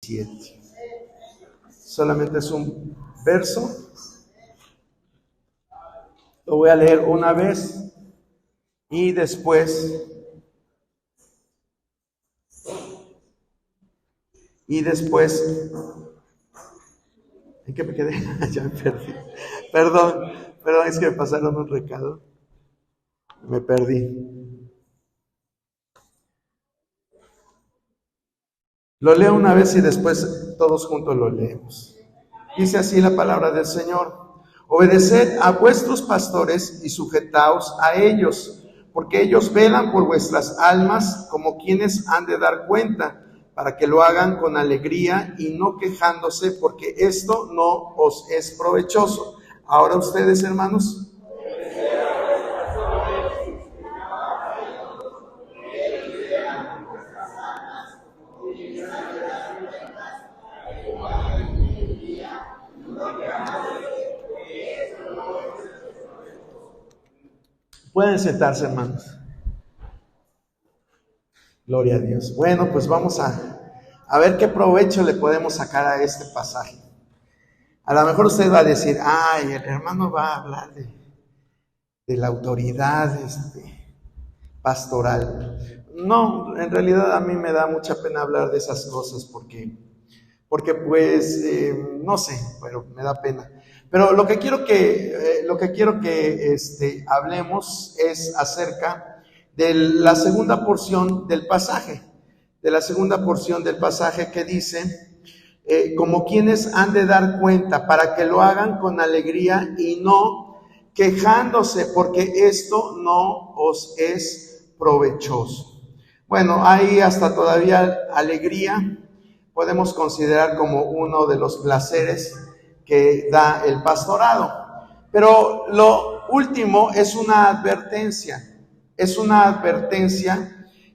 7. Solamente es un verso. Lo voy a leer una vez y después ¿en qué me quedé? Ya me perdí. Perdón, es que me pasaron un recado. Me perdí. Lo leo una vez y después todos juntos lo leemos. Dice así la palabra del Señor. Obedeced a vuestros pastores y sujetaos a ellos, porque ellos velan por vuestras almas como quienes han de dar cuenta, para que lo hagan con alegría y no quejándose, porque esto no os es provechoso. Ahora ustedes, hermanos. Pueden sentarse, hermanos. Gloria a Dios. Bueno, pues vamos a ver qué provecho le podemos sacar a este pasaje. A lo mejor usted va a decir, ay, el hermano va a hablar de la autoridad pastoral. No, en realidad a mí me da mucha pena hablar de esas cosas porque pues, no sé, pero me da pena. Pero lo que quiero que hablemos es acerca de la segunda porción del pasaje, que dice, como quienes han de dar cuenta, para que lo hagan con alegría y no quejándose, porque esto no os es provechoso. Bueno, hay hasta todavía alegría, podemos considerar como uno de los placeres que da el pastorado. Pero lo último es una advertencia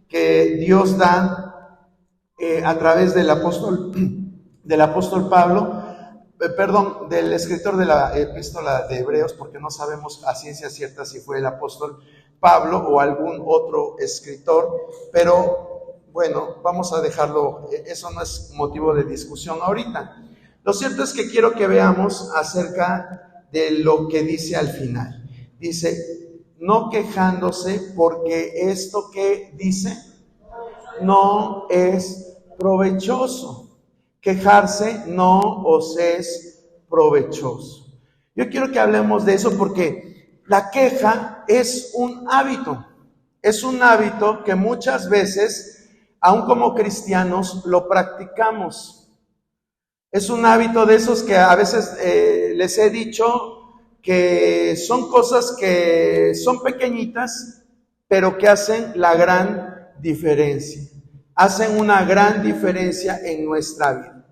que Dios da a través del apóstol Pablo, del escritor de la epístola de Hebreos, porque no sabemos a ciencia cierta si fue el apóstol Pablo o algún otro escritor, pero bueno, vamos a dejarlo, eso no es motivo de discusión ahorita. Lo cierto es que quiero que veamos acerca de lo que dice al final. Dice, no quejándose, porque esto que dice no es provechoso. Quejarse no os es provechoso. Yo quiero que hablemos de eso porque la queja es un hábito. Es un hábito que muchas veces, aun como cristianos, lo practicamos. Es un hábito de esos que a veces les he dicho que son cosas que son pequeñitas, pero que hacen la gran diferencia. Hacen una gran diferencia en nuestra vida.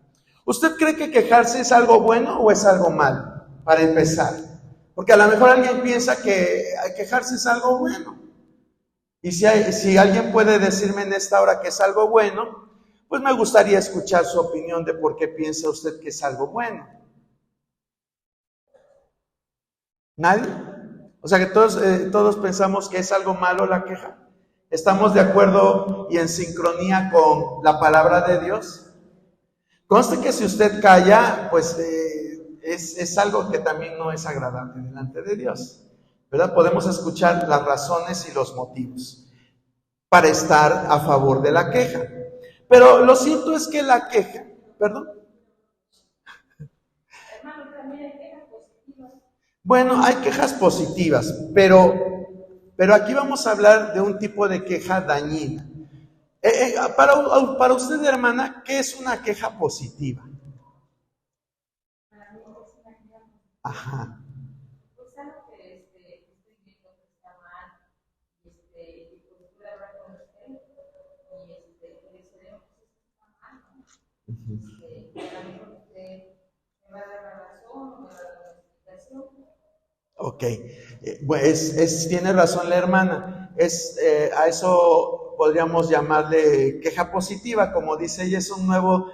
¿Usted cree que quejarse es algo bueno o es algo malo? Para empezar. Porque a lo mejor alguien piensa que quejarse es algo bueno. Y si alguien puede decirme en esta hora que es algo bueno, pues me gustaría escuchar su opinión de por qué piensa usted que es algo bueno. ¿Nadie? O sea que todos pensamos que es algo malo la queja. ¿Estamos de acuerdo y en sincronía con la palabra de Dios? Conste que si usted calla, pues es algo que también no es agradable delante de Dios, ¿verdad? Podemos escuchar las razones y los motivos para estar a favor de la queja. Pero lo cierto es que la queja, ¿perdón? Hermano, también hay quejas positivas. Bueno, hay quejas positivas, pero aquí vamos a hablar de un tipo de queja dañina. Para usted, hermana, ¿qué es una queja positiva? Para mí es una queja positiva. Ajá. Pues algo que estoy viendo que está mal, y pues pude hablar con usted, y le cedemos que está mal, ¿no? A lo mejor usted me va a dar la razón o me va a dar la explicación. Ok, pues tiene razón la hermana, a eso podríamos llamarle queja positiva, como dice ella, es un nuevo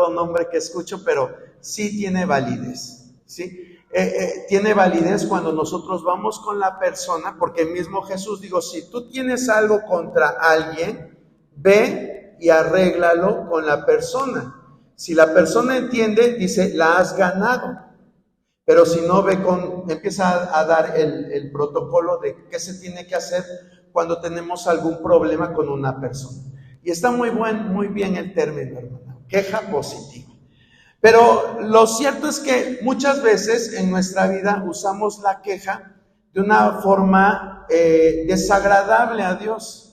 nombre que escucho, pero sí tiene validez, ¿sí? Tiene validez cuando nosotros vamos con la persona, porque el mismo Jesús dijo, si tú tienes algo contra alguien, ve y arréglalo con la persona. Si la persona entiende, dice, la has ganado. Pero si no, empieza a dar el protocolo de qué se tiene que hacer cuando tenemos algún problema con una persona. Y está muy bien el término, hermano, queja positiva. Pero lo cierto es que muchas veces en nuestra vida usamos la queja de una forma desagradable a Dios.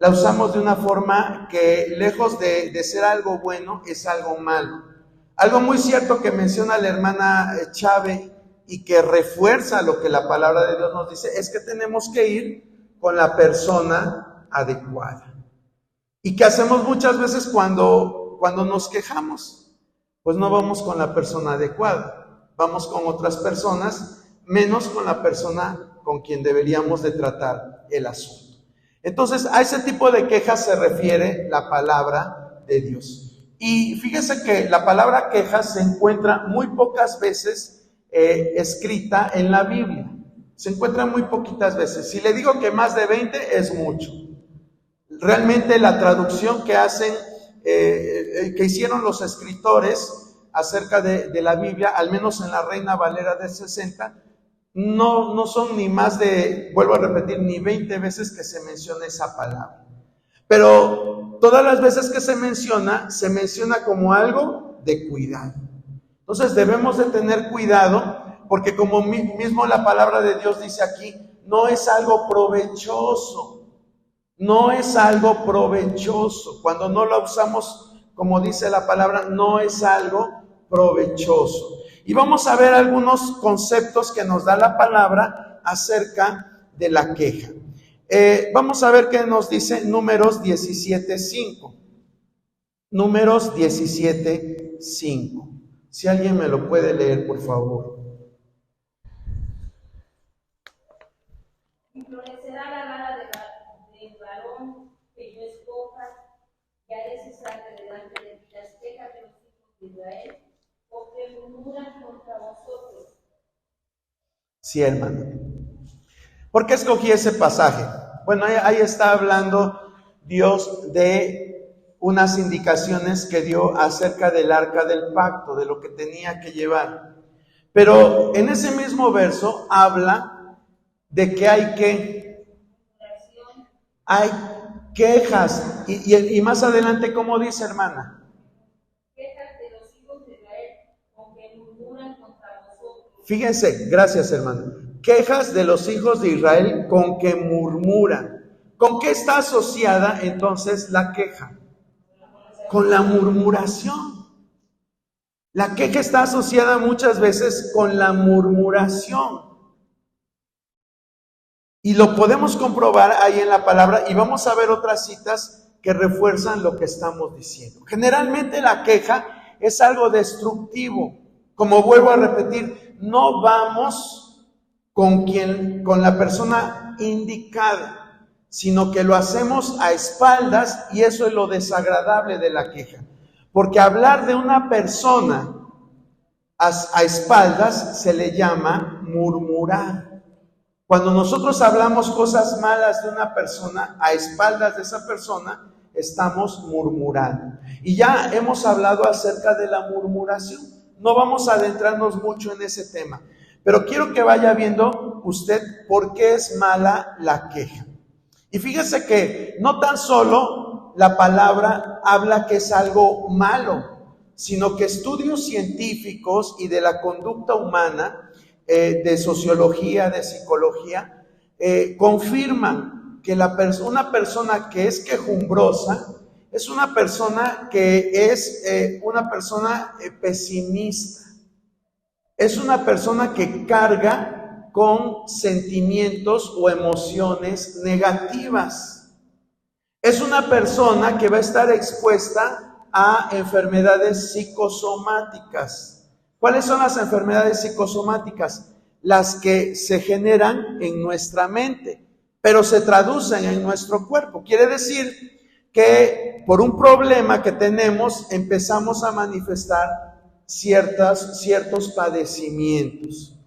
La usamos de una forma que lejos de ser algo bueno, es algo malo. Algo muy cierto que menciona la hermana Chávez y que refuerza lo que la palabra de Dios nos dice, es que tenemos que ir con la persona adecuada. ¿Y qué hacemos muchas veces cuando nos quejamos? Pues no vamos con la persona adecuada, vamos con otras personas, menos con la persona con quien deberíamos de tratar el asunto. Entonces, a ese tipo de quejas se refiere la palabra de Dios. Y fíjese que la palabra queja se encuentra muy pocas veces escrita en la Biblia. Se encuentra muy poquitas veces. Si le digo que más de 20 es mucho. Realmente la traducción que hacen, que hicieron los escritores acerca de la Biblia, al menos en la Reina Valera del 60, no son ni más de, vuelvo a repetir, ni 20 veces que se menciona esa palabra. Pero todas las veces que se menciona como algo de cuidado. Entonces debemos de tener cuidado, porque como mismo la palabra de Dios dice aquí, no es algo provechoso. No es algo provechoso. Cuando no lo usamos, como dice la palabra, no es algo provechoso. Y vamos a ver algunos conceptos que nos da la palabra acerca de la queja. Vamos a ver qué nos dice Números 17:5. Números 17:5. Si alguien me lo puede leer, por favor. Y florecerá la vara del varón que yo escoja, y haré cesar delante de mí las quejas de los hijos de Israel, porque murmuran contra vosotros. Sí, hermano. ¿Por qué escogí ese pasaje? Bueno, ahí está hablando Dios de unas indicaciones que dio acerca del arca del pacto, de lo que tenía que llevar. Pero en ese mismo verso habla de que hay quejas. Y más adelante, ¿cómo dice, hermana? Quejas de los hijos de Israel, con que murmuran contra vosotros. Fíjense, gracias, hermano. Quejas de los hijos de Israel con que murmuran. ¿Con qué está asociada entonces la queja? Con la murmuración. La queja está asociada muchas veces con la murmuración. Y lo podemos comprobar ahí en la palabra, y vamos a ver otras citas que refuerzan lo que estamos diciendo. Generalmente la queja es algo destructivo. Como vuelvo a repetir, no vamos con la persona indicada, sino que lo hacemos a espaldas, y eso es lo desagradable de la queja. Porque hablar de una persona a espaldas se le llama murmurar. Cuando nosotros hablamos cosas malas de una persona a espaldas de esa persona, estamos murmurando. Y ya hemos hablado acerca de la murmuración. No vamos a adentrarnos mucho en ese tema, pero quiero que vaya viendo usted por qué es mala la queja. Y fíjese que no tan solo la palabra habla que es algo malo, sino que estudios científicos y de la conducta humana, de sociología, de psicología, confirman que una persona que es quejumbrosa es una persona que es una persona pesimista. Es una persona que carga con sentimientos o emociones negativas. Es una persona que va a estar expuesta a enfermedades psicosomáticas. ¿Cuáles son las enfermedades psicosomáticas? Las que se generan en nuestra mente, pero se traducen en nuestro cuerpo. Quiere decir que por un problema que tenemos empezamos a manifestar ciertos padecimientos,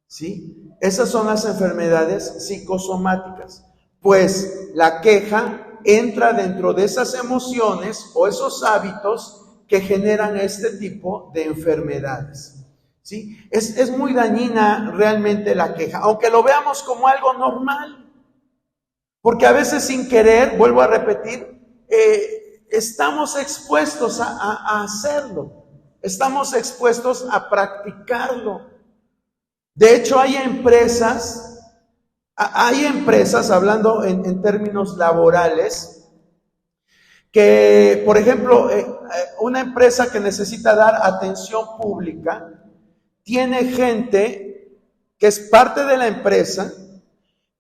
¿sí? Esas son las enfermedades psicosomáticas. Pues la queja entra dentro de esas emociones o esos hábitos que generan este tipo de enfermedades. ¿Sí? Es muy dañina realmente la queja, aunque lo veamos como algo normal. Porque a veces sin querer, vuelvo a repetir, estamos expuestos a hacerlo. Estamos expuestos a practicarlo. De hecho, hay empresas, hablando en términos laborales, que, por ejemplo, una empresa que necesita dar atención pública, tiene gente que es parte de la empresa,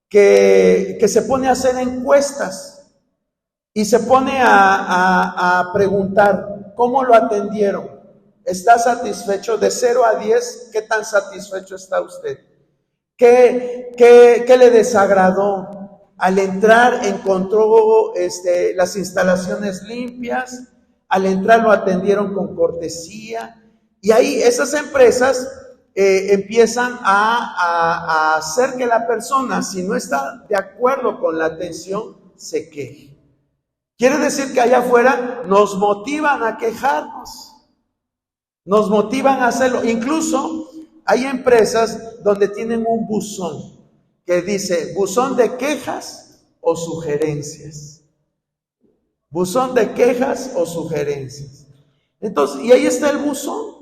que se pone a hacer encuestas y se pone a preguntar, ¿cómo lo atendieron? ¿Está satisfecho? De 0 a 10, ¿qué tan satisfecho está usted? ¿Qué le desagradó? Al entrar encontró las instalaciones limpias, al entrar lo atendieron con cortesía, y ahí esas empresas empiezan a hacer que la persona, si no está de acuerdo con la atención, se queje. Quiere decir que allá afuera nos motivan a quejarnos, nos motivan a hacerlo. Incluso hay empresas donde tienen un buzón que dice buzón de quejas o sugerencias. Buzón de quejas o sugerencias. Entonces, y ahí está el buzón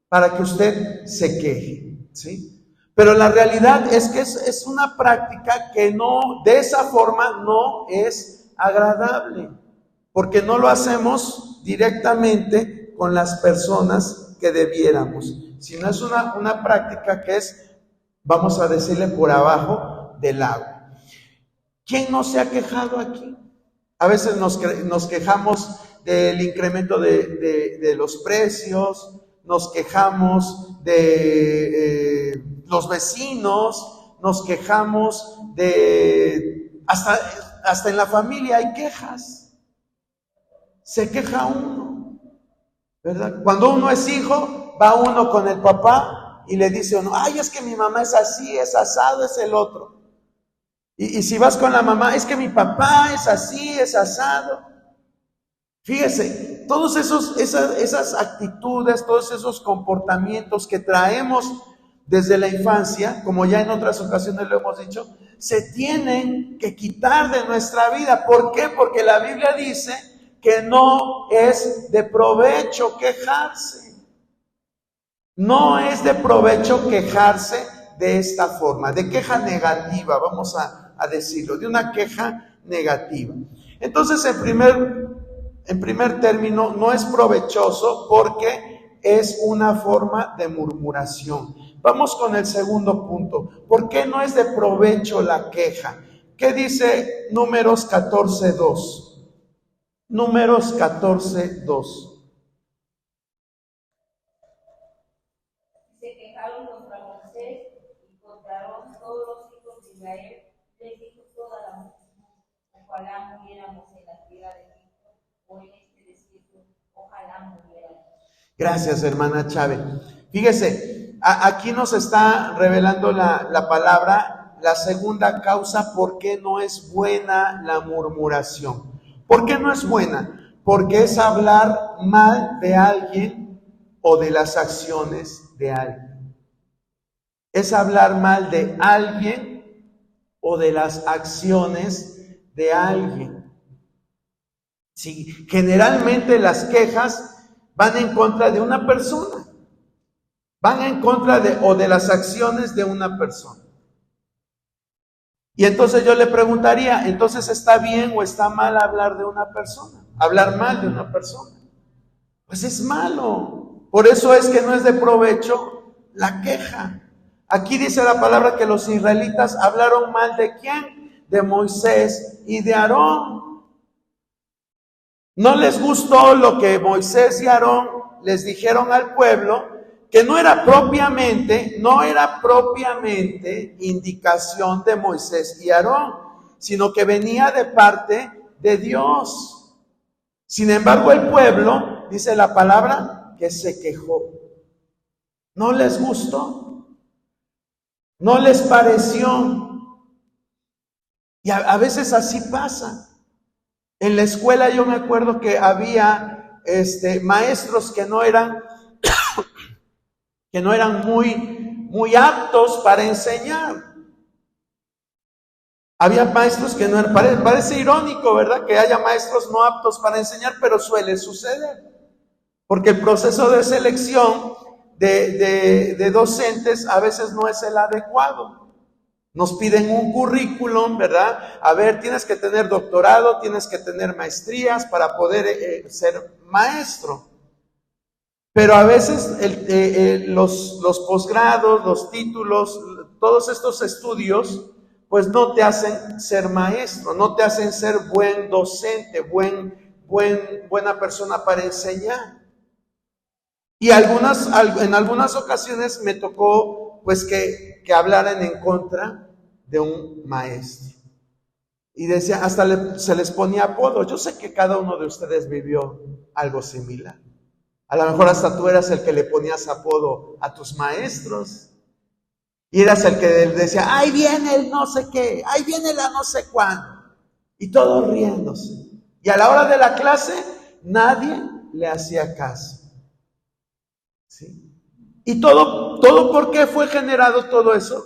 para que usted se queje, ¿sí? Pero la realidad es que es una práctica que no, de esa forma no es agradable, porque no lo hacemos directamente con las personas que debiéramos, sino es una práctica que es, vamos a decirle, por abajo del agua. ¿Quién no se ha quejado aquí? A veces nos quejamos del incremento de los precios, nos quejamos de los vecinos, nos quejamos de... Hasta en la familia hay quejas. Se queja uno, ¿verdad? Cuando uno es hijo, va uno con el papá y le dice uno, ay, es que mi mamá es así, es asado, es el otro. Y si vas con la mamá, es que mi papá es así, es asado. Fíjese, todas esas actitudes, todos esos comportamientos que traemos desde la infancia, como ya en otras ocasiones lo hemos dicho, se tienen que quitar de nuestra vida. ¿Por qué? Porque la Biblia dice que no es de provecho quejarse. No es de provecho quejarse de esta forma, de queja negativa, vamos a decirlo, de una queja negativa. Entonces, en primer término, no es provechoso porque es una forma de murmuración. Vamos con el segundo punto. ¿Por qué no es de provecho la queja? ¿Qué dice Números 14:2? Números 14:2. Se quejaron contra Moisés y contra Aarón todos los hijos de Israel. Les dijo toda la multitud: ojalá muriéramos en la tierra de Egipto o en este desierto, ojalá muriéramos. Gracias, hermana Chávez. Fíjese, aquí nos está revelando la palabra, la segunda causa, por qué no es buena la murmuración. ¿Por qué no es buena? Porque es hablar mal de alguien o de las acciones de alguien. Es hablar mal de alguien o de las acciones de alguien. Sí, generalmente las quejas van en contra de una persona, van en contra de las acciones de una persona. Y entonces yo le preguntaría, ¿entonces está bien o está mal hablar de una persona? Hablar mal de una persona. Pues es malo. Por eso es que no es de provecho la queja. Aquí dice la palabra que los israelitas hablaron mal ¿de quién? De Moisés y de Aarón. No les gustó lo que Moisés y Aarón les dijeron al pueblo, que no era propiamente indicación de Moisés y Aarón, sino que venía de parte de Dios. Sin embargo, el pueblo, dice la palabra, que se quejó. No les gustó, no les pareció. Y a veces así pasa. En la escuela yo me acuerdo que había maestros que no eran muy aptos para enseñar. Había maestros que no eran, parece irónico, ¿verdad? Que haya maestros no aptos para enseñar, pero suele suceder. Porque el proceso de selección de docentes a veces no es el adecuado. Nos piden un currículum, ¿verdad? A ver, tienes que tener doctorado, tienes que tener maestrías para poder ser maestro. Pero a veces los posgrados, los títulos, todos estos estudios, pues no te hacen ser maestro, no te hacen ser buen docente, buena persona para enseñar. Y en algunas ocasiones me tocó pues que hablaran en contra de un maestro. Y decía, hasta se les ponía apodo. Yo sé que cada uno de ustedes vivió algo similar. A lo mejor hasta tú eras el que le ponías apodo a tus maestros. Y eras el que decía, ahí viene el no sé qué, ahí viene la no sé cuándo. Y todos riéndose. Y a la hora de la clase, nadie le hacía caso. ¿Sí? Y todo ¿por qué fue generado todo eso?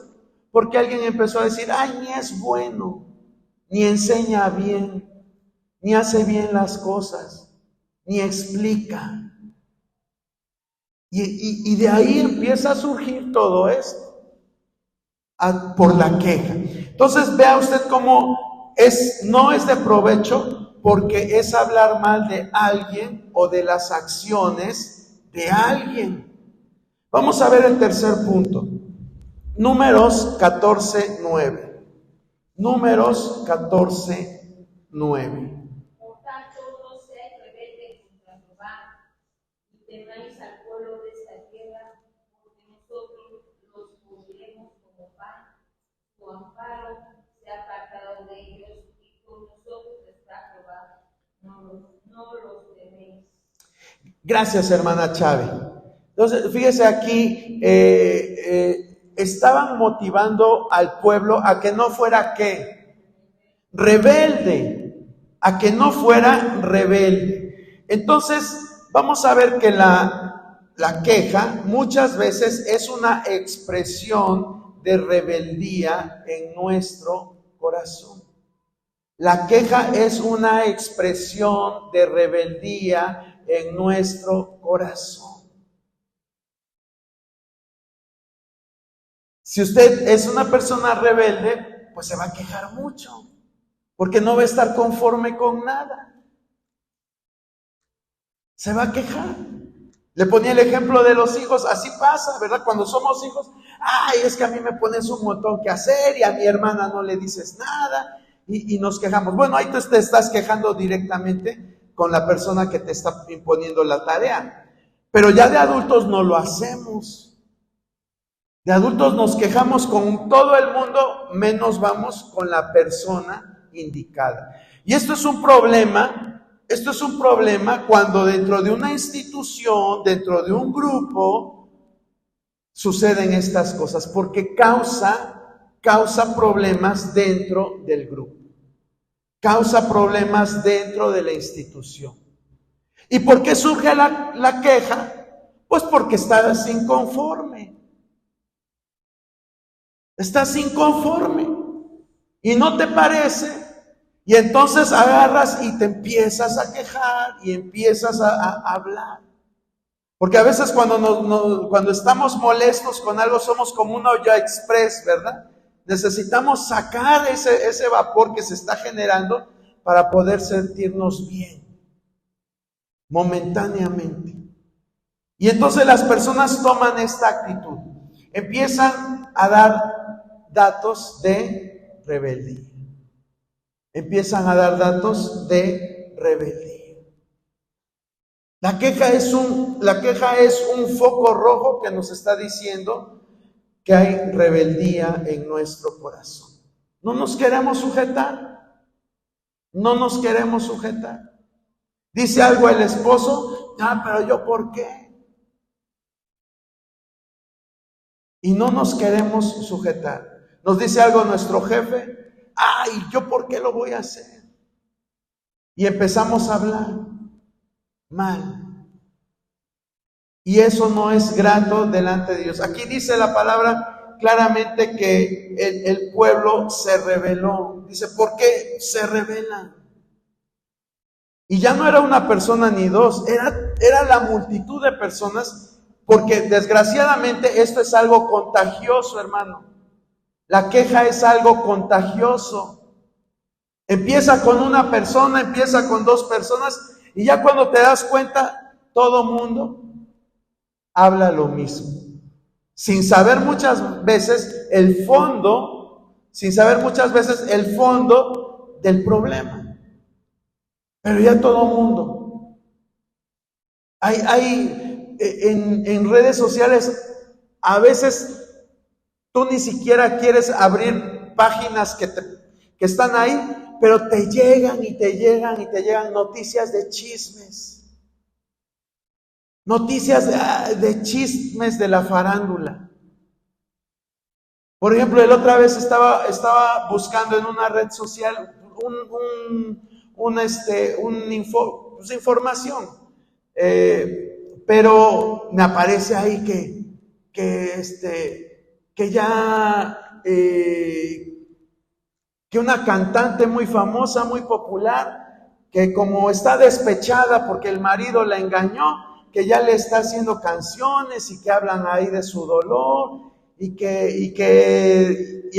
Porque alguien empezó a decir, ay, ni es bueno, ni enseña bien, ni hace bien las cosas, ni explica. Y de ahí empieza a surgir todo esto, por la queja. Entonces vea usted cómo no es de provecho, porque es hablar mal de alguien o de las acciones de alguien. Vamos a ver el tercer punto. Números 14:9. Números 14:9. Por tanto, no seáis rebeldes contra Jehová, y temáis al pueblo de esta tierra, porque nosotros los cubriremos como pan. Tu amparo se ha apartado de ellos, y con nosotros está Jehová. No los teméis. Gracias, hermana Chávez. Entonces, fíjese aquí, estaban motivando al pueblo a que no fuera ¿qué? Rebelde, a que no fuera rebelde. Entonces, vamos a ver que la queja muchas veces es una expresión de rebeldía en nuestro corazón. La queja es una expresión de rebeldía en nuestro corazón. Si usted es una persona rebelde, pues se va a quejar mucho, porque no va a estar conforme con nada. Se va a quejar. Le ponía el ejemplo de los hijos, así pasa, ¿verdad? Cuando somos hijos, ay, es que a mí me pones un montón que hacer y a mi hermana no le dices nada y nos quejamos. Bueno, ahí te estás quejando directamente con la persona que te está imponiendo la tarea, pero ya de adultos no lo hacemos. De adultos nos quejamos con todo el mundo, menos vamos con la persona indicada. Y esto es un problema cuando dentro de una institución, dentro de un grupo, suceden estas cosas, porque causa problemas dentro del grupo, causa problemas dentro de la institución. ¿Y por qué surge la queja? Pues porque estás inconforme. Estás inconforme y no te parece, y entonces agarras y te empiezas a quejar y empiezas a hablar. Porque a veces cuando estamos molestos con algo somos como una olla express, ¿verdad? Necesitamos sacar ese vapor que se está generando para poder sentirnos bien momentáneamente. Y entonces las personas toman esta actitud, empiezan a dar datos de rebeldía. Empiezan a dar datos de rebeldía. La queja es un foco rojo que nos está diciendo que hay rebeldía en nuestro corazón. No nos queremos sujetar. No nos queremos sujetar. Dice algo el esposo, pero yo ¿por qué? Y no nos queremos sujetar. Nos dice algo nuestro jefe, ay, ¿yo por qué lo voy a hacer? Y empezamos a hablar. mal. Y eso no es grato delante de Dios. Aquí dice la palabra claramente que el pueblo se rebeló. Dice, ¿por qué se rebelan? Y ya no era una persona ni dos, era la multitud de personas, porque desgraciadamente esto es algo contagioso, hermano. La queja es algo contagioso. Empieza con una persona, empieza con dos personas, y ya cuando te das cuenta, todo mundo habla lo mismo. Sin saber muchas veces el fondo del problema. Pero ya todo mundo. Hay en redes sociales, a veces tú ni siquiera quieres abrir páginas que están ahí, pero te llegan noticias de chismes. Noticias de chismes de la farándula. Por ejemplo, la otra vez estaba buscando en una red social información, pero me aparece ahí que una cantante muy famosa, muy popular, que como está despechada porque el marido la engañó, que ya le está haciendo canciones y que hablan ahí de su dolor y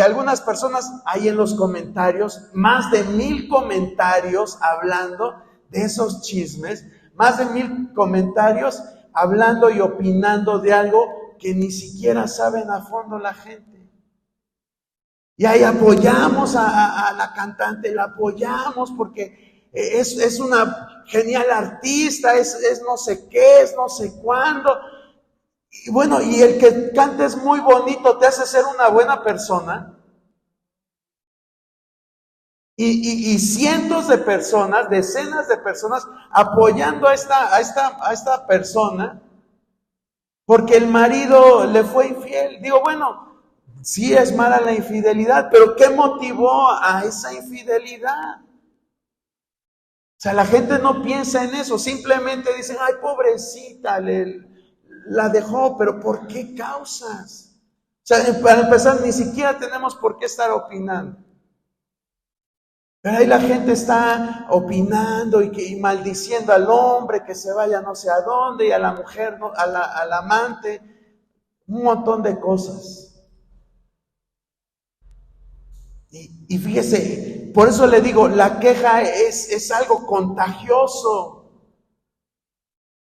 algunas personas ahí en los comentarios, más de 1000 comentarios hablando de esos chismes, más de 1000 comentarios hablando y opinando de algo que ni siquiera saben a fondo la gente. Y ahí apoyamos a la cantante, la apoyamos porque es una genial artista, es no sé qué, es no sé cuándo. Y bueno, y el que canta es muy bonito, te hace ser una buena persona. Y cientos de personas, decenas de personas apoyando a esta persona porque el marido le fue infiel. Digo, bueno, sí es mala la infidelidad, pero ¿qué motivó a esa infidelidad? O sea, la gente no piensa en eso, simplemente dicen, ay, pobrecita, la dejó, pero ¿por qué causas? O sea, para empezar, ni siquiera tenemos por qué estar opinando. Pero ahí la gente está opinando y maldiciendo al hombre que se vaya no sé a dónde, y a la mujer, al amante, un montón de cosas. Y fíjese, por eso le digo, la queja es algo contagioso.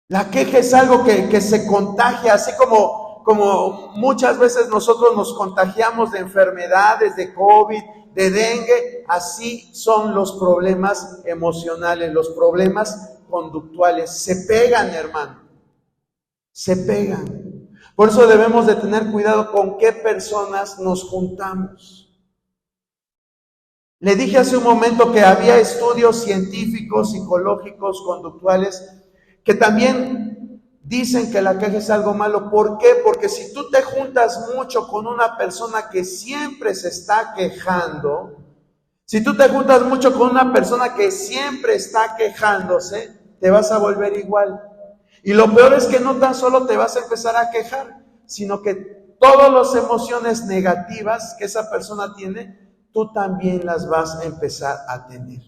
La queja es algo que se contagia, así como muchas veces nosotros nos contagiamos de enfermedades, de COVID, de dengue, así son los problemas emocionales, los problemas conductuales. Se pegan, hermano, se pegan. Por eso debemos de tener cuidado con qué personas nos juntamos. Le dije hace un momento que había estudios científicos, psicológicos, conductuales, que también dicen que la queja es algo malo. ¿Por qué? Porque si tú te juntas mucho con una persona que siempre se está quejando, si tú te juntas mucho con una persona que siempre está quejándose, te vas a volver igual. Y lo peor es que no tan solo te vas a empezar a quejar, sino que todas las emociones negativas que esa persona tiene, tú también las vas a empezar a tener.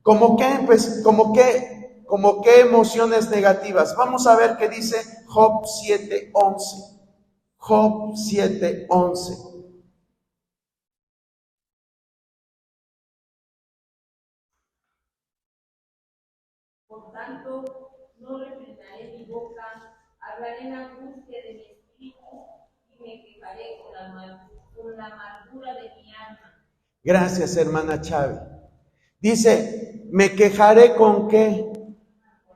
¿Cómo qué emociones negativas? Vamos a ver qué dice Job 7:11. Job 7:11. Por tanto, no refrenaré mi boca, hablaré en angustia de mi espíritu y me quejaré con la amargura de mi alma. Gracias, hermana Chávez. Dice, me quejaré ¿con qué?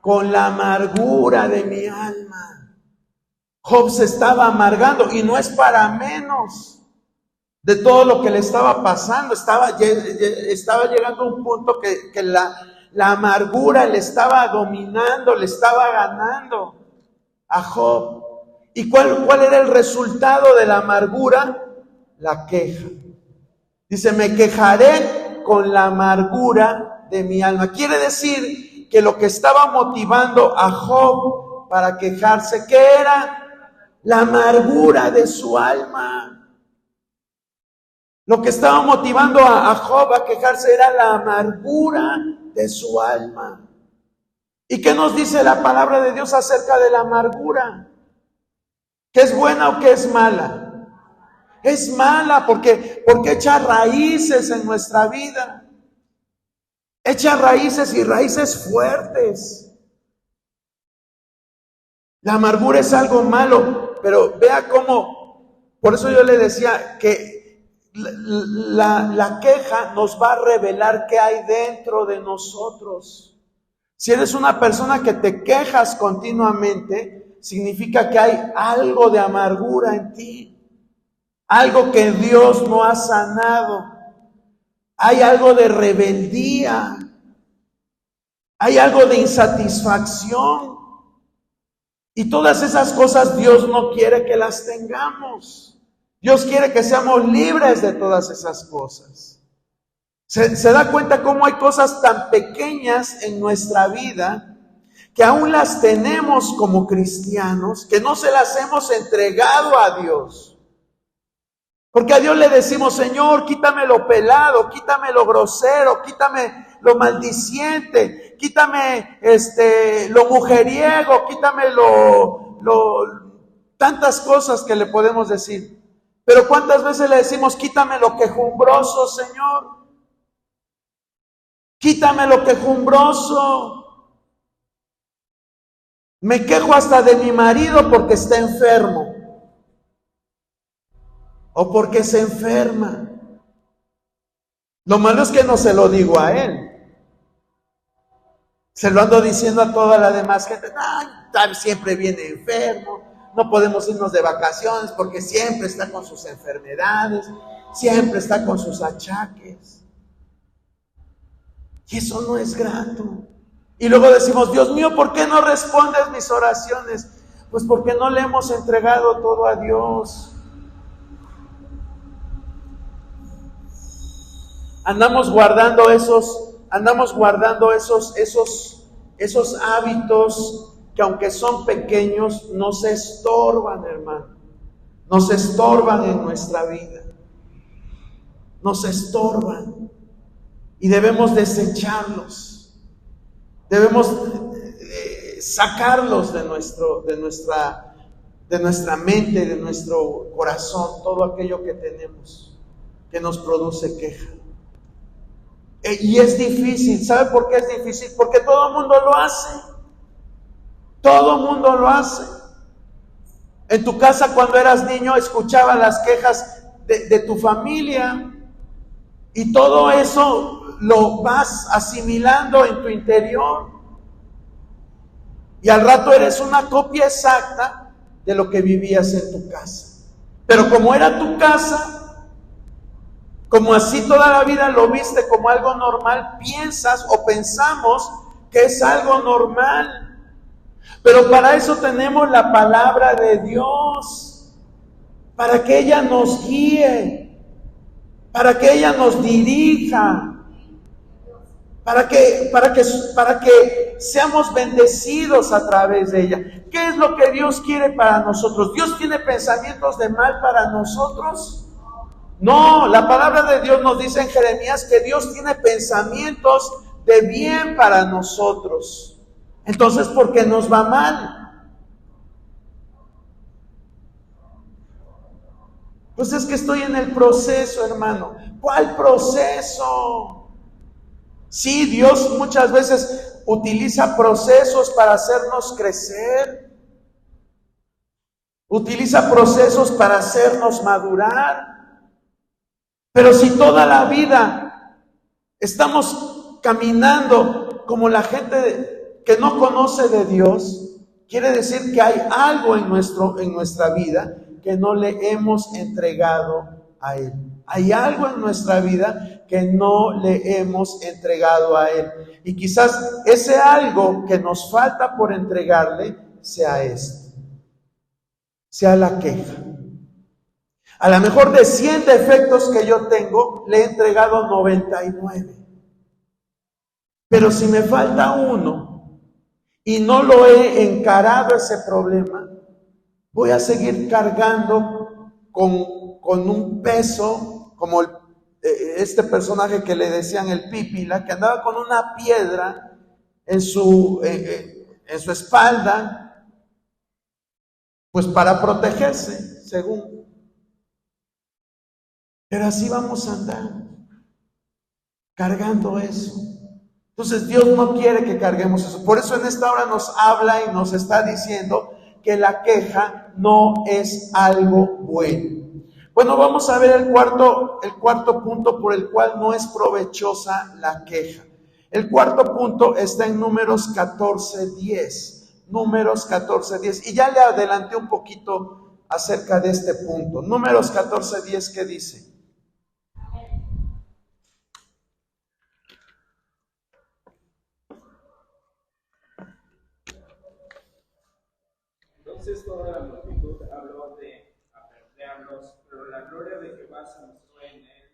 Con la amargura de mi alma. Job se estaba amargando y no es para menos de todo lo que le estaba pasando. Estaba llegando a un punto que la amargura le estaba dominando, le estaba ganando a Job. ¿Y cuál era el resultado de la amargura? La queja. Dice, me quejaré con la amargura de mi alma. Quiere decir que lo que estaba motivando a Job para quejarse, ¿qué era? La amargura de su alma. Lo que estaba motivando a Job a quejarse era la amargura de su alma. ¿Y qué nos dice la palabra de Dios acerca de la amargura? ¿Que es buena o que es mala? Es mala porque echa raíces en nuestra vida. Echa raíces y raíces fuertes. La amargura es algo malo, pero vea cómo, por eso yo le decía que la queja nos va a revelar qué hay dentro de nosotros. Si eres una persona que te quejas continuamente, significa que hay algo de amargura en ti, algo que Dios no ha sanado, hay algo de rebeldía, hay algo de insatisfacción. Y todas esas cosas Dios no quiere que las tengamos. Dios quiere que seamos libres de todas esas cosas. Se da cuenta cómo hay cosas tan pequeñas en nuestra vida que aún las tenemos como cristianos, que no se las hemos entregado a Dios. Porque a Dios le decimos, Señor, quítame lo pelado, quítame lo grosero, quítame lo maldiciente, quítame lo mujeriego, quítame tantas cosas que le podemos decir. Pero ¿cuántas veces le decimos, quítame lo quejumbroso, Señor? Quítame lo quejumbroso. Me quejo hasta de mi marido porque está enfermo o porque se enferma. Lo malo es que no se lo digo a él. Se lo ando diciendo a toda la demás gente. Siempre viene enfermo. No podemos irnos de vacaciones porque siempre está con sus enfermedades. Siempre está con sus achaques. Y eso no es grato. Y luego decimos, Dios mío, ¿por qué no respondes mis oraciones? Pues porque no le hemos entregado todo a Dios. Andamos guardando esos hábitos que aunque son pequeños, nos estorban, hermano. Nos estorban en nuestra vida. Nos estorban. Y debemos desecharlos. Debemos sacarlos de nuestra mente, de nuestro corazón, todo aquello que tenemos que nos produce queja. Y es difícil. ¿Sabe por qué es difícil? Porque todo el mundo lo hace. Todo el mundo lo hace. En tu casa cuando eras niño escuchabas las quejas de tu familia y todo eso lo vas asimilando en tu interior. Y al rato eres una copia exacta de lo que vivías en tu casa. Pero como era tu casa, como así toda la vida lo viste como algo normal, piensas o pensamos que es algo normal. Pero para eso tenemos la palabra de Dios, para que ella nos guíe, para que ella nos dirija, para que seamos bendecidos a través de ella. ¿Qué es lo que Dios quiere para nosotros? ¿Dios tiene pensamientos de mal para nosotros? No, la palabra de Dios nos dice en Jeremías que Dios tiene pensamientos de bien para nosotros. Entonces, ¿por qué nos va mal? Pues es que estoy en el proceso, hermano. ¿Cuál proceso? Sí, Dios muchas veces utiliza procesos para hacernos crecer. Utiliza procesos para hacernos madurar. Pero si toda la vida estamos caminando como la gente que no conoce de Dios, quiere decir que hay algo en nuestra vida que no le hemos entregado a Él. Hay algo en nuestra vida que no le hemos entregado a Él. Y quizás ese algo que nos falta por entregarle sea esto, sea la queja. A lo mejor de 100 defectos que yo tengo, le he entregado 99. Pero si me falta uno y no lo he encarado ese problema, voy a seguir cargando con un peso, como este personaje que le decían el Pípila, que andaba con una piedra en su espalda, pues para protegerse, según. Pero así vamos a andar, cargando eso. Entonces Dios no quiere que carguemos eso. Por eso en esta hora nos habla y nos está diciendo que la queja no es algo bueno. Bueno, vamos a ver el cuarto punto por el cual no es provechosa la queja. El cuarto punto está en Números 14:10. Números 14:10. Y ya le adelanté un poquito acerca de este punto. Números 14:10, ¿qué dice? Entonces toda la multitud habló de apedrearlos, pero la gloria de Jehová se mostró en el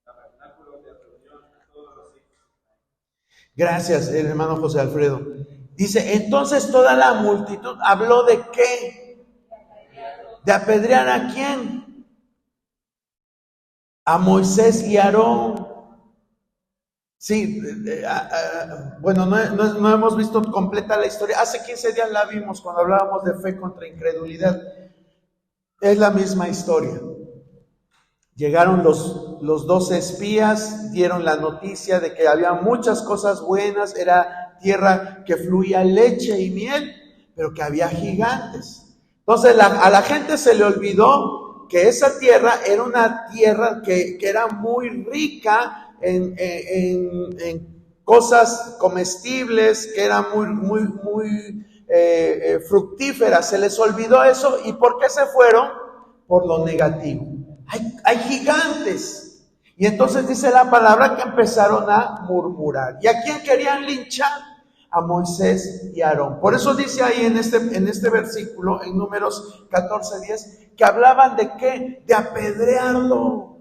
tabernáculo de reunión a todos los hijos. Gracias, hermano José Alfredo. Dice, entonces toda la multitud habló de ¿qué? ¿De apedrear a quién? A Moisés y Aarón. Sí, bueno, no hemos visto completa la historia. Hace 15 días la vimos cuando hablábamos de fe contra incredulidad. Es la misma historia. Llegaron los 12 espías, dieron la noticia de que había muchas cosas buenas, era tierra que fluía leche y miel, pero que había gigantes. Entonces a la gente se le olvidó que esa tierra era una tierra que era muy rica en cosas comestibles, que era muy fructíferas. Se les olvidó eso. ¿Y por qué se fueron? Por lo negativo. Hay gigantes. Y entonces dice la palabra que empezaron a murmurar. ¿Y a quién querían linchar? A Moisés y Aarón. Por eso dice ahí en este versículo, en Números 14:10, que hablaban de ¿qué? De apedrearlo.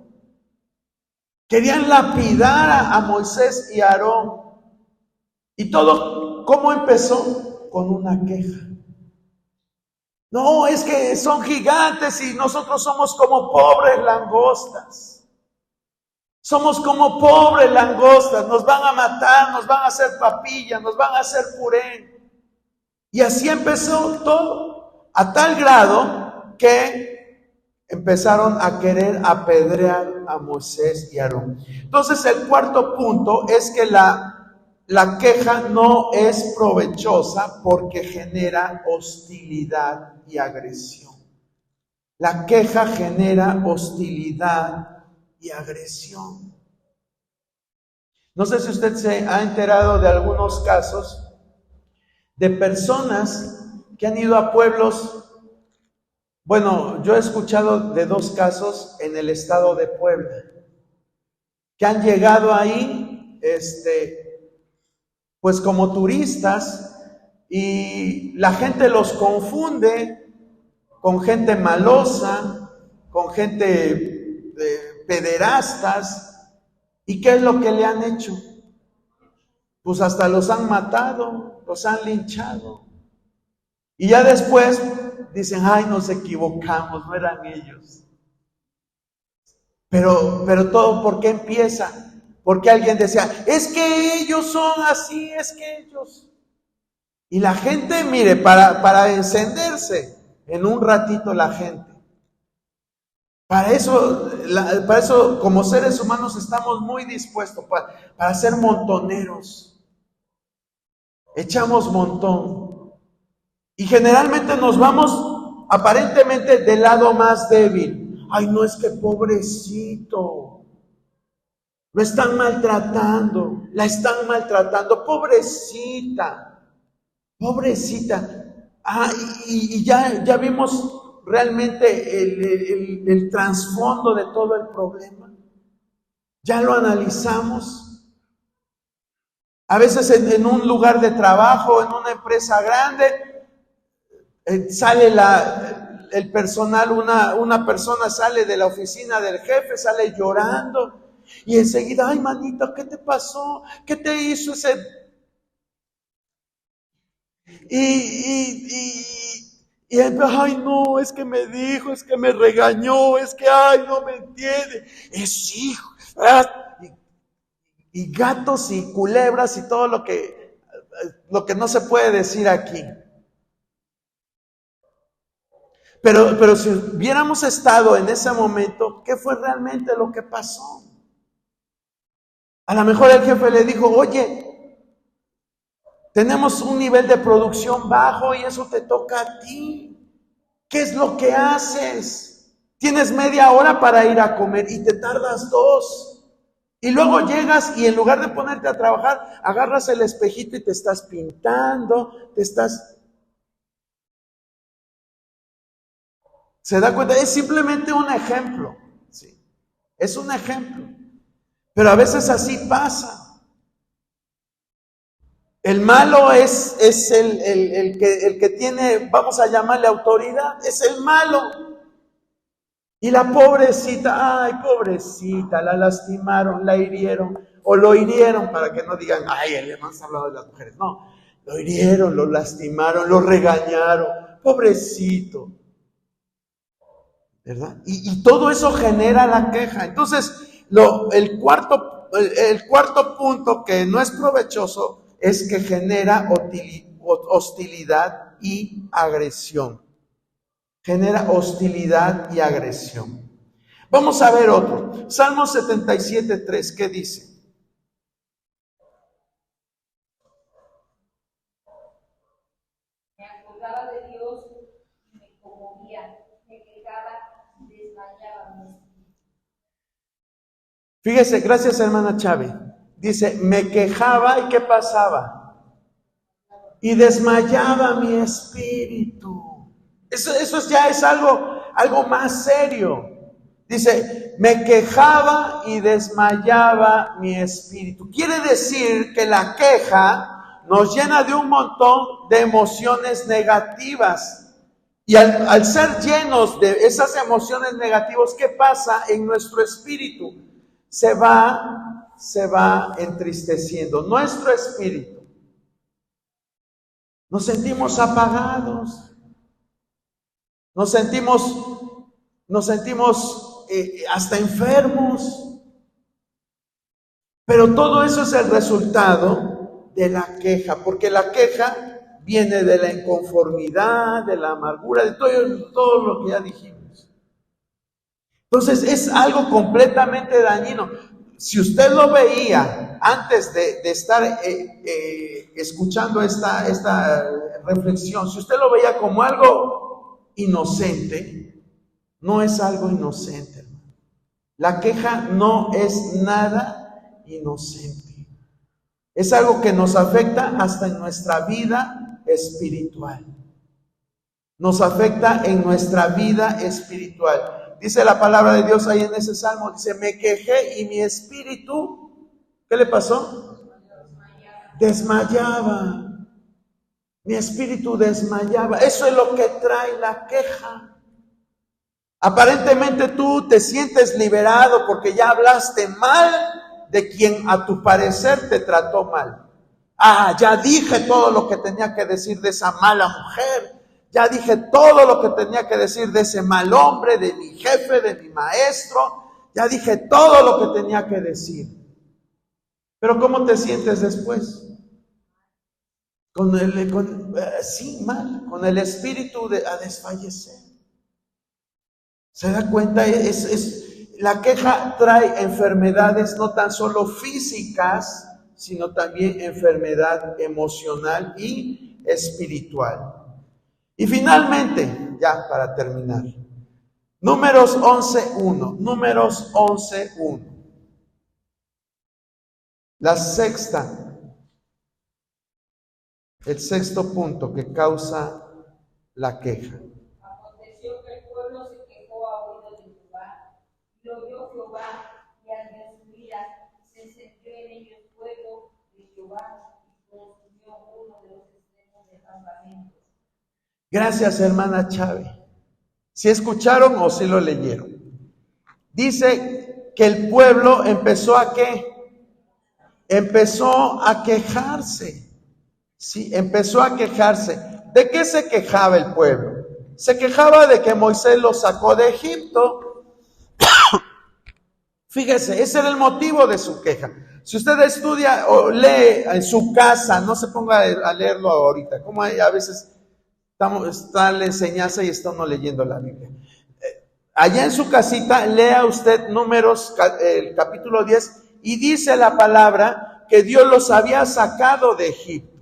Querían lapidar a Moisés y a Aarón. Y todo, ¿cómo empezó? Con una queja. No, es que son gigantes y nosotros somos como pobres langostas. Somos como pobres langostas, nos van a matar, nos van a hacer papilla, nos van a hacer puré. Y así empezó todo, a tal grado que empezaron a querer apedrear a Moisés y Aarón. Entonces el cuarto punto es que la queja no es provechosa porque genera hostilidad y agresión. La queja genera hostilidad y agresión. No sé si usted se ha enterado de algunos casos de personas que han ido a pueblos. Bueno, yo he escuchado de 2 casos en el estado de Puebla, que han llegado ahí, pues como turistas, y la gente los confunde con gente malosa, con gente pederastas. ¿Y qué es lo que le han hecho? Pues hasta los han matado, los han linchado. Y ya después dicen, ay, nos equivocamos, no eran ellos. Pero todo, ¿por qué empieza? Porque alguien decía, es que ellos son así, es que ellos. Y la gente, mire, para encenderse en un ratito la gente. Para eso como seres humanos estamos muy dispuestos para ser montoneros. Echamos montón. Y generalmente nos vamos aparentemente del lado más débil. Ay, no, es que pobrecito. Lo están maltratando, la están maltratando, pobrecita. Y ya vimos realmente el trasfondo de todo el problema. Ya lo analizamos. A veces en un lugar de trabajo, en una empresa grande, sale el personal, una persona sale de la oficina del jefe, sale llorando. Y enseguida, ay, manito, ¿qué te pasó? ¿Qué te hizo ese Ay, no, es que me dijo, es que me regañó, es que, ay, no me entiende. Es hijo. Y gatos y culebras y todo lo que no se puede decir aquí. Pero si hubiéramos estado en ese momento, ¿qué fue realmente lo que pasó? A lo mejor el jefe le dijo, oye, tenemos un nivel de producción bajo y eso te toca a ti. ¿Qué es lo que haces? Tienes media hora para ir a comer y te tardas 2. Y luego llegas y en lugar de ponerte a trabajar, agarras el espejito y te estás pintando, ¿Se da cuenta? Es simplemente un ejemplo. ¿Sí? Es un ejemplo. Pero a veces así pasa. El malo es el que tiene, vamos a llamarle autoridad, es el malo. Y la pobrecita, ay, pobrecita, la lastimaron, la hirieron, o lo hirieron para que no digan, ay, el hermano ha hablado de las mujeres. No, lo hirieron, lo lastimaron, lo regañaron, pobrecito. ¿Verdad? Y todo eso genera la queja. Entonces, el cuarto punto que no es provechoso es que genera hostilidad y agresión. Genera hostilidad y agresión. Vamos a ver otro. Salmo 77:3, ¿qué dice? Me acordaba de Dios y me conmovía, me quejaba y desmayaba mi espíritu. Fíjese, gracias hermana Chávez. Dice, me quejaba y ¿qué pasaba? Y desmayaba mi espíritu. Eso ya es algo más serio. Dice, me quejaba y desmayaba mi espíritu. Quiere decir que la queja nos llena de un montón de emociones negativas. Y al ser llenos de esas emociones negativas, ¿qué pasa en nuestro espíritu? Se va entristeciendo nuestro espíritu. Nos sentimos apagados. Nos sentimos hasta enfermos. Pero todo eso es el resultado de la queja, porque la queja viene de la inconformidad, de la amargura, de todo lo que ya dijimos. Entonces es algo completamente dañino. Si usted lo veía antes de estar escuchando esta reflexión, si usted lo veía como algo inocente, no es algo inocente, hermano. La queja no es nada inocente. Es algo que nos afecta hasta en nuestra vida espiritual. Nos afecta en nuestra vida espiritual. Dice la palabra de Dios ahí en ese salmo, dice, me quejé y mi espíritu, ¿qué le pasó? Desmayaba. Mi espíritu desmayaba. Eso es lo que trae la queja. Aparentemente tú te sientes liberado porque ya hablaste mal de quien a tu parecer te trató mal. Ya dije todo lo que tenía que decir de esa mala mujer. Ya dije todo lo que tenía que decir de ese mal hombre, de mi jefe, de mi maestro. Ya dije todo lo que tenía que decir. Pero ¿cómo te sientes después? Con el espíritu a desfallecer. ¿Se da cuenta? La queja trae enfermedades no tan solo físicas, sino también enfermedad emocional y espiritual. Y finalmente, ya para terminar, Números 11:1. Números 11:1. El sexto punto que causa la queja. Aconteció que el pueblo se quejó a oído de Jehová, y lo oyó Jehová, y al ver su ira, se encendió en ellos fuego de Jehová, y consumió uno de los extremos del campamento. Gracias, hermana Chávez. ¿Sí escucharon o sí lo leyeron? Dice que el pueblo empezó a ¿qué? Empezó a quejarse. Sí, empezó a quejarse. ¿De qué se quejaba el pueblo? Se quejaba de que Moisés los sacó de Egipto. Fíjese, ese era el motivo de su queja. Si usted estudia o lee en su casa, no se ponga a leerlo ahorita, como a veces está la enseñanza y está uno leyendo la Biblia. Allá en su casita, lea usted Números, el capítulo 10, y dice la palabra que Dios los había sacado de Egipto.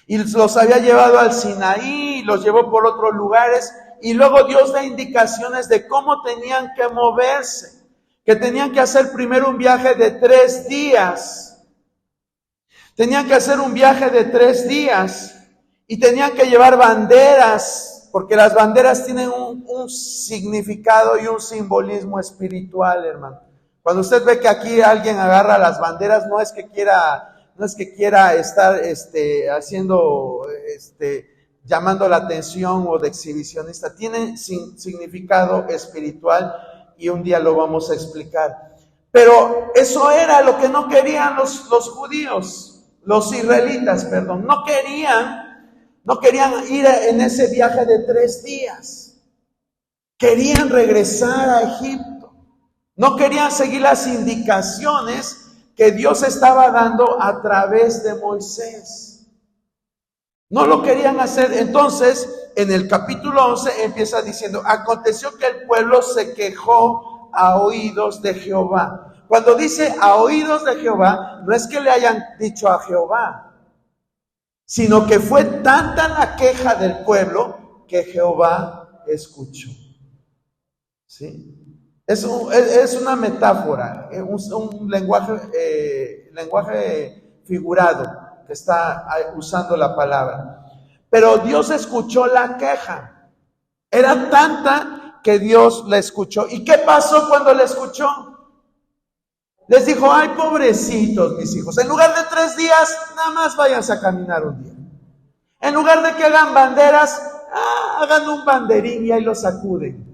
Y los había llevado al Sinaí, los llevó por otros lugares, y luego Dios da indicaciones de cómo tenían que moverse, que tenían que hacer primero un viaje de 3 días. Tenían que hacer un viaje de 3 días, y tenían que llevar banderas, porque las banderas tienen un significado y un simbolismo espiritual, hermano. Cuando usted ve que aquí alguien agarra las banderas, no es que quiera estar haciendo, llamando la atención o de exhibicionista. Tiene significado espiritual y un día lo vamos a explicar. Pero eso era lo que no querían los judíos, los israelitas, perdón. No querían ir en ese viaje de 3 días. Querían regresar a Egipto. No querían seguir las indicaciones que Dios estaba dando a través de Moisés. No lo querían hacer. Entonces, en el capítulo 11 empieza diciendo: aconteció que el pueblo se quejó a oídos de Jehová. Cuando dice a oídos de Jehová, no es que le hayan dicho a Jehová, sino que fue tanta la queja del pueblo que Jehová escuchó. ¿Sí? Es una metáfora, un lenguaje figurado que está usando la palabra. Pero Dios escuchó la queja. Era tanta que Dios la escuchó. ¿Y qué pasó cuando la escuchó? Les dijo: ay, pobrecitos mis hijos, en lugar de 3 días, nada más váyanse a caminar un día. En lugar de que hagan banderas, hagan un banderín y ahí lo sacuden.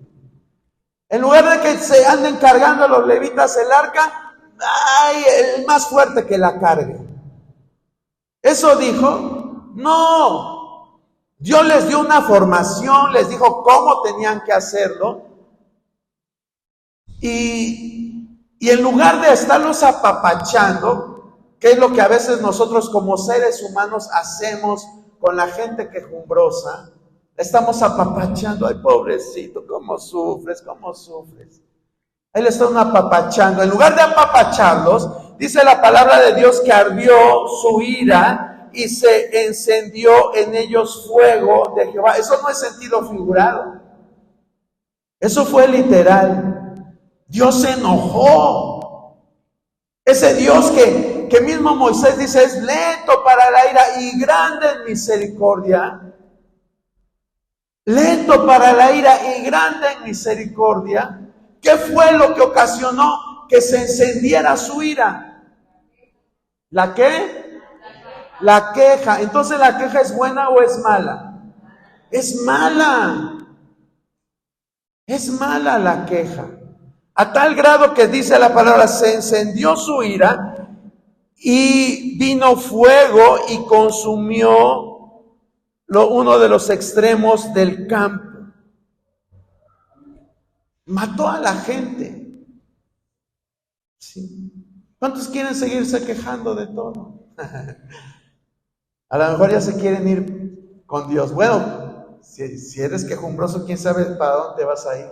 En lugar de que se anden cargando los levitas el arca, ¡ay, el más fuerte que la cargue! ¿Eso dijo? No. Dios les dio una formación, les dijo cómo tenían que hacerlo. Y en lugar de estarlos apapachando, que es lo que a veces nosotros como seres humanos hacemos con la gente quejumbrosa, estamos apapachando: ay, pobrecito, ¿cómo sufres? ¿Cómo sufres? Ahí le están apapachando. En lugar de apapacharlos, dice la palabra de Dios que ardió su ira y se encendió en ellos fuego de Jehová. Eso no es sentido figurado. Eso fue literal. Dios se enojó. Ese Dios que mismo Moisés dice es lento para la ira y grande en misericordia. Lento para la ira y grande en misericordia. ¿Qué fue lo que ocasionó que se encendiera su ira? ¿La qué? La queja. Entonces, ¿la queja es buena o es mala? Es mala. Es mala la queja. A tal grado que dice la palabra, se encendió su ira y vino fuego y consumió uno de los extremos del campo. Mató a la gente. ¿Sí? ¿Cuántos quieren seguirse quejando de todo? A lo mejor ya se quieren ir con Dios. Bueno, si eres quejumbroso, quién sabe para dónde vas a ir.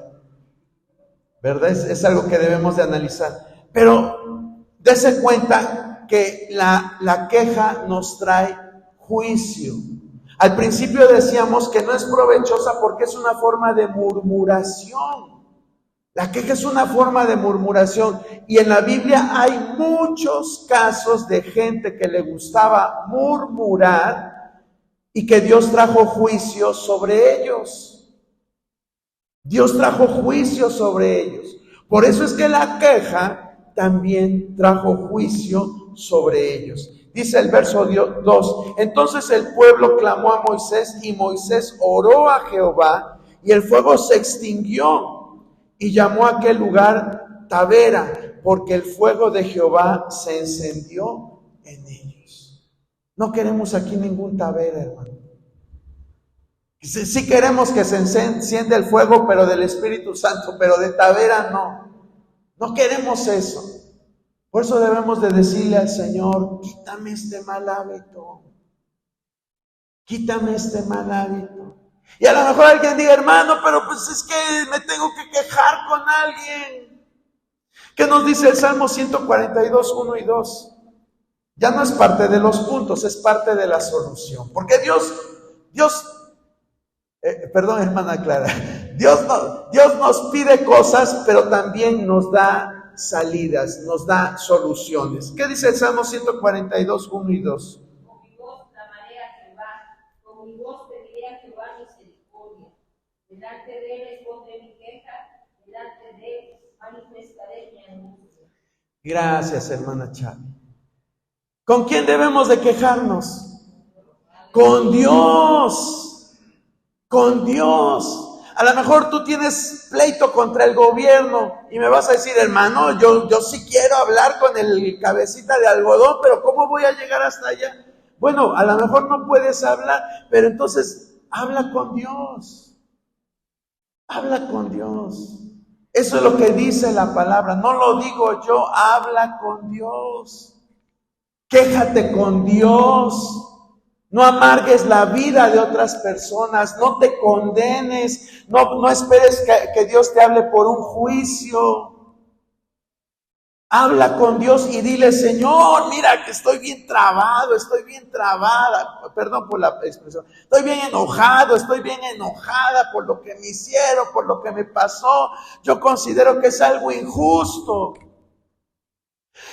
¿Verdad? Es algo que debemos de analizar. Pero dése cuenta que la queja nos trae juicio. Al principio decíamos que no es provechosa porque es una forma de murmuración. La queja es una forma de murmuración. Y en la Biblia hay muchos casos de gente que le gustaba murmurar y que Dios trajo juicio sobre ellos. Dios trajo juicio sobre ellos. Por eso es que la queja también trajo juicio sobre ellos. Dice el verso 2: entonces el pueblo clamó a Moisés y Moisés oró a Jehová y el fuego se extinguió y llamó a aquel lugar Tabera porque el fuego de Jehová se encendió en ellos. No queremos aquí ningún tavera, hermano. Sí queremos que se encienda el fuego, pero del Espíritu Santo, pero de tavera no. No queremos eso. Por eso debemos de decirle al Señor, quítame este mal hábito. Quítame este mal hábito. Y a lo mejor alguien diga, hermano, pero pues es que me tengo que quejar con alguien. ¿Qué nos dice el Salmo 142, 1 y 2? Ya no es parte de los puntos, es parte de la solución. Porque perdón, hermana Clara, Dios nos pide cosas, pero también nos da salidas, nos da soluciones. ¿Qué dice el Salmo 142, 1 y 2? Con mi voz clamaré a Jehová, con mi voz pediré a Jehová misericordia. Delante de él expondré mi queja, delante de él manifestaré mi angustia. Gracias, hermana Chávez. ¿Con quién debemos de quejarnos? Con Dios. Con Dios. A lo mejor tú tienes pleito contra el gobierno y me vas a decir, hermano, yo sí quiero hablar con el cabecita de algodón, pero ¿cómo voy a llegar hasta allá? Bueno, a lo mejor no puedes hablar, pero entonces habla con Dios. Habla con Dios. Eso es lo que dice la palabra. No lo digo yo, habla con Dios. Quéjate con Dios. No amargues la vida de otras personas. No te condenes. No esperes que Dios te hable por un juicio. Habla con Dios y dile, Señor, mira que estoy bien trabado, estoy bien trabada, perdón por la expresión, estoy bien enojado, estoy bien enojada por lo que me hicieron, por lo que me pasó. Yo considero que es algo injusto.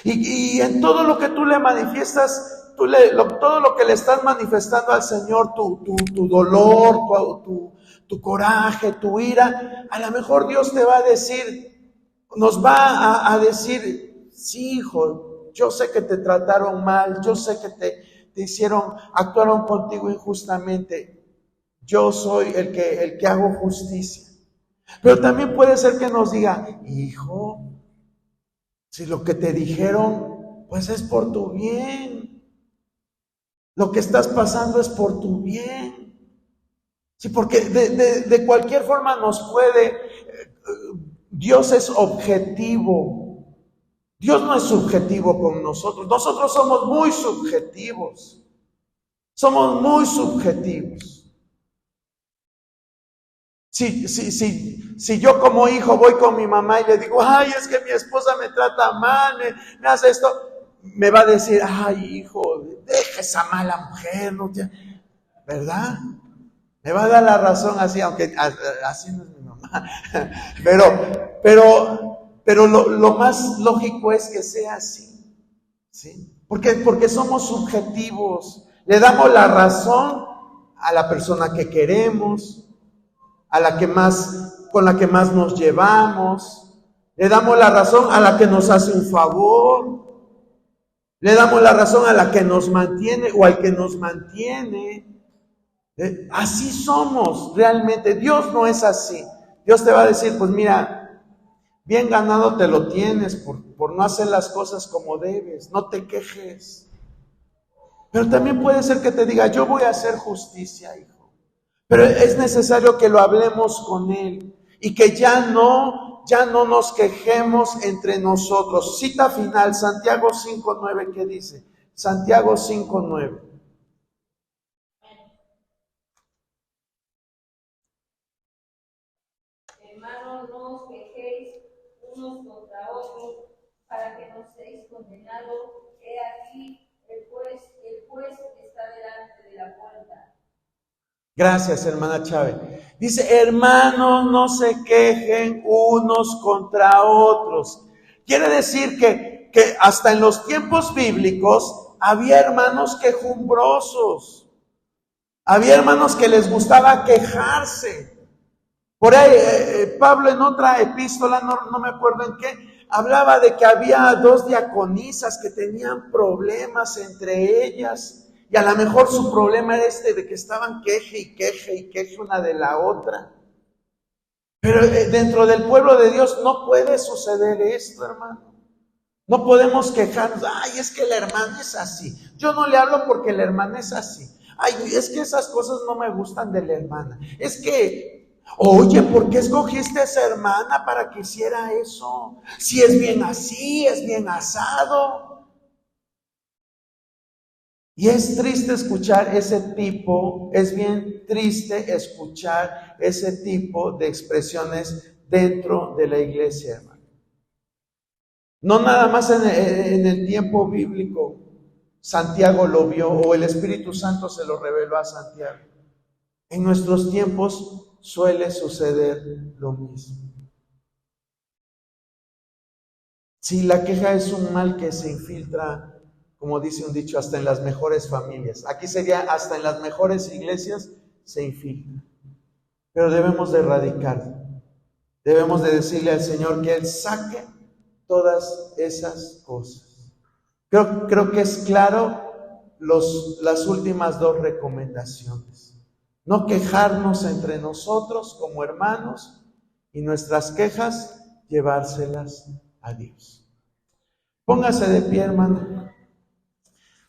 Y en todo lo que tú le manifiestas, todo lo que le estás manifestando al Señor, tu dolor, tu coraje, tu ira, a lo mejor Dios te va a decir, nos va a decir, sí, hijo, yo sé que te trataron mal, yo sé que te actuaron contigo injustamente, yo soy el que hago justicia. Pero también puede ser que nos diga, hijo, si lo que te dijeron, pues es por tu bien. Lo que estás pasando es por tu bien. Sí, porque de cualquier forma nos puede. Dios es objetivo. Dios no es subjetivo con nosotros. Nosotros somos muy subjetivos. Somos muy subjetivos. Si yo como hijo voy con mi mamá y le digo, ay, es que mi esposa me trata mal, me hace esto, me va a decir, ay, hijo, deja esa mala mujer, ¿no? ¿Verdad? Me va a dar la razón así, aunque así no es mi mamá. Pero lo más lógico es que sea así, ¿sí? Porque somos subjetivos. Le damos la razón a la persona que queremos, con la que más nos llevamos. Le damos la razón a la que nos hace un favor. Le damos la razón a la que nos mantiene o al que nos mantiene. Así somos realmente. Dios no es así. Dios te va a decir, pues mira, bien ganado te lo tienes por no hacer las cosas como debes. No te quejes. Pero también puede ser que te diga, yo voy a hacer justicia, hijo. Pero es necesario que lo hablemos con Él y que ya no nos quejemos entre nosotros. Cita final, Santiago 5:9, ¿qué dice? Santiago 5:9. Hermanos, no os quejéis unos contra otros para que no seáis condenados. He aquí, el juez está delante de la puerta. Gracias, hermana Chávez. Dice, hermanos, no se quejen unos contra otros. Quiere decir que hasta en los tiempos bíblicos había hermanos quejumbrosos. Había hermanos que les gustaba quejarse. Por ahí, Pablo en otra epístola, no me acuerdo en qué, hablaba de que había 2 diaconisas que tenían problemas entre ellas. Y a lo mejor su problema era de que estaban queje una de la otra. Pero dentro del pueblo de Dios no puede suceder esto, hermano. No podemos quejarnos, ay, es que la hermana es así. Yo no le hablo porque la hermana es así. Ay, es que esas cosas no me gustan de la hermana. Es que, oye, ¿por qué escogiste a esa hermana para que hiciera eso? Si es bien así, es bien asado. Y es triste escuchar ese tipo, es bien triste escuchar ese tipo de expresiones dentro de la iglesia, hermano. No nada más en el tiempo bíblico Santiago lo vio o el Espíritu Santo se lo reveló a Santiago. En nuestros tiempos suele suceder lo mismo. Si la queja es un mal que se infiltra, como dice un dicho, hasta en las mejores familias. Aquí sería hasta en las mejores iglesias se infiltra. Pero debemos de erradicarlo. Debemos de decirle al Señor que Él saque todas esas cosas. Creo que es claro las últimas dos recomendaciones. No quejarnos entre nosotros como hermanos y nuestras quejas llevárselas a Dios. Póngase de pie, hermano.